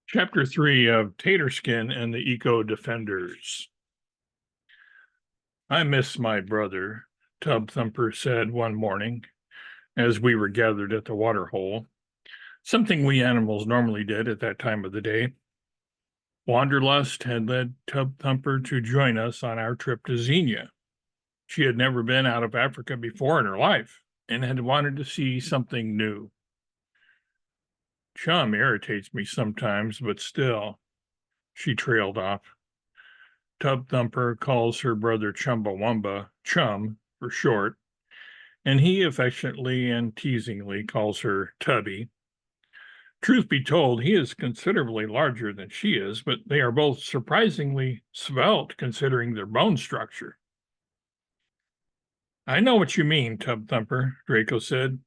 Chapter 3 of Taterskin and the Eco Defenders. I miss my brother, Tub Thumper said one morning as we were gathered at the water hole, something we animals normally did at that time of the day. Wanderlust had led Tub Thumper to join us on our trip to Xenia. She had never been out of Africa before in her life and had wanted to see something new. Chum irritates me sometimes, but still, she trailed off. Tub Thumper calls her brother Chumbawamba Chum for short, and he affectionately and teasingly calls her Tubby. Truth be told, he is considerably larger than she is, but they are both surprisingly svelte considering their bone structure. I know what you mean, Tub Thumper, Draco said.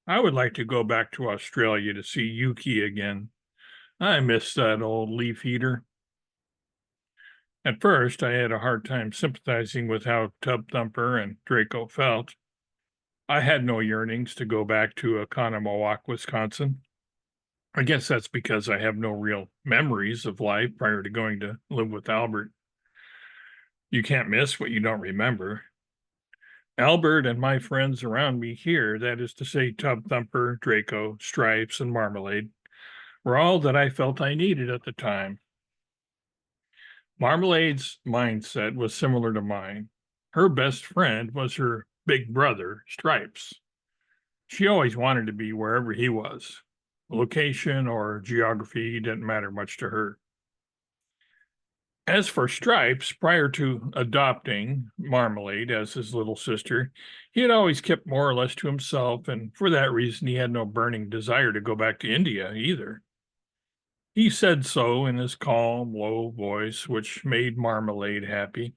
I would like to go back to Australia to see Yuki again. I miss that old leaf eater. At first, I had a hard time sympathizing with how Tub Thumper and Draco felt. I had no yearnings to go back to Oconomowoc, Wisconsin. I guess that's because I have no real memories of life prior to going to live with Albert. You can't miss what you don't remember. Albert and my friends around me here, that is to say Tub Thumper, Draco, Stripes, and Marmalade, were all that I felt I needed at the time. Marmalade's mindset was similar to mine. Her best friend was her big brother, Stripes. She always wanted to be wherever he was. Location or geography didn't matter much to her. As for Stripes, prior to adopting Marmalade as his little sister, he had always kept more or less to himself, and for that reason he had no burning desire to go back to India either. He said so in his calm, low voice, which made Marmalade happy.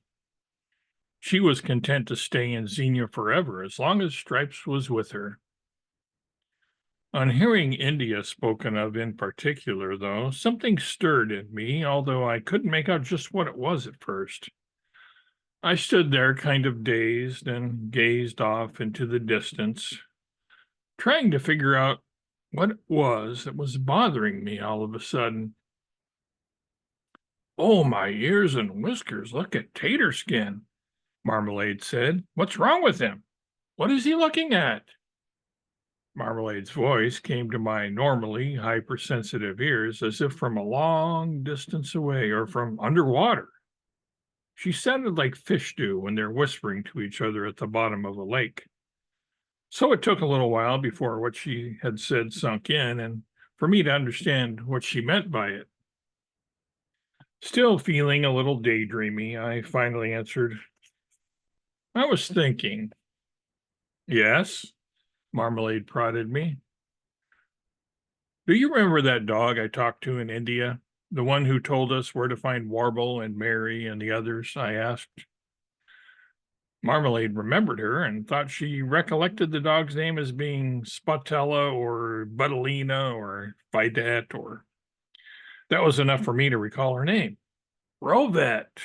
She was content to stay in Xenia forever as long as Stripes was with her. On hearing India spoken of in particular, though, something stirred in me, although I couldn't make out just what it was at first. I stood there kind of dazed and gazed off into the distance, trying to figure out what it was that was bothering me all of a sudden. Oh, my ears and whiskers, look at Taterskin, Marmalade said. What's wrong with him? What is he looking at? Marmalade's voice came to my normally hypersensitive ears as if from a long distance away or from underwater. She sounded like fish do when they're whispering to each other at the bottom of a lake. So it took a little while before what she had said sunk in and for me to understand what she meant by it. Still feeling a little daydreamy, I finally answered, I was thinking. Yes? Marmalade prodded me. Do you remember that dog I talked to in India? The one who told us where to find Warble and Mary and the others? I asked. Marmalade remembered her and thought she recollected the dog's name as being Spotella or Butalina or Vidette, or that was enough for me to recall her name. Rovette.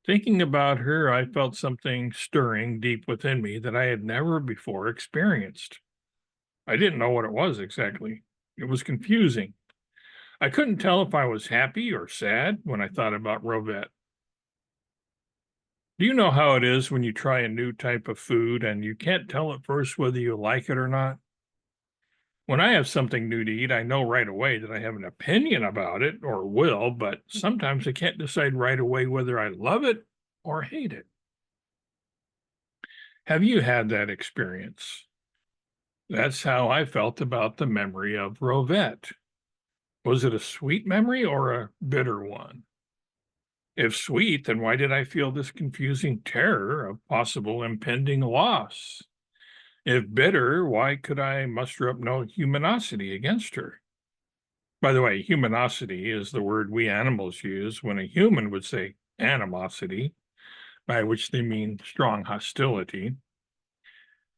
Thinking about her, I felt something stirring deep within me that I had never before experienced. I didn't know what it was exactly. It was confusing. I couldn't tell if I was happy or sad when I thought about Rovette. Do you know how it is when you try a new type of food and you can't tell at first whether you like it or not? When I have something new to eat, I know right away that I have an opinion about it or will, but sometimes I can't decide right away whether I love it or hate it. Have you had that experience? That's how I felt about the memory of Rovette. Was it a sweet memory or a bitter one? If sweet, then why did I feel this confusing terror of possible impending loss? If bitter, why could I muster up no humanosity against her? By the way, humanosity is the word we animals use when a human would say animosity, by which they mean strong hostility.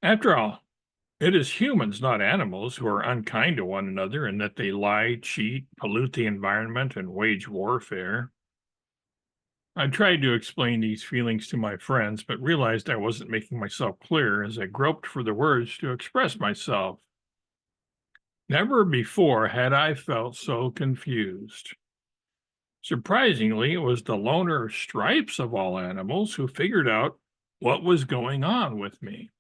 After all, it is humans, not animals, who are unkind to one another in that they lie, cheat, pollute the environment, and wage warfare. I tried to explain these feelings to my friends, but realized I wasn't making myself clear as I groped for the words to express myself. Never before had I felt so confused. Surprisingly, it was the loner Stripes of all animals who figured out what was going on with me.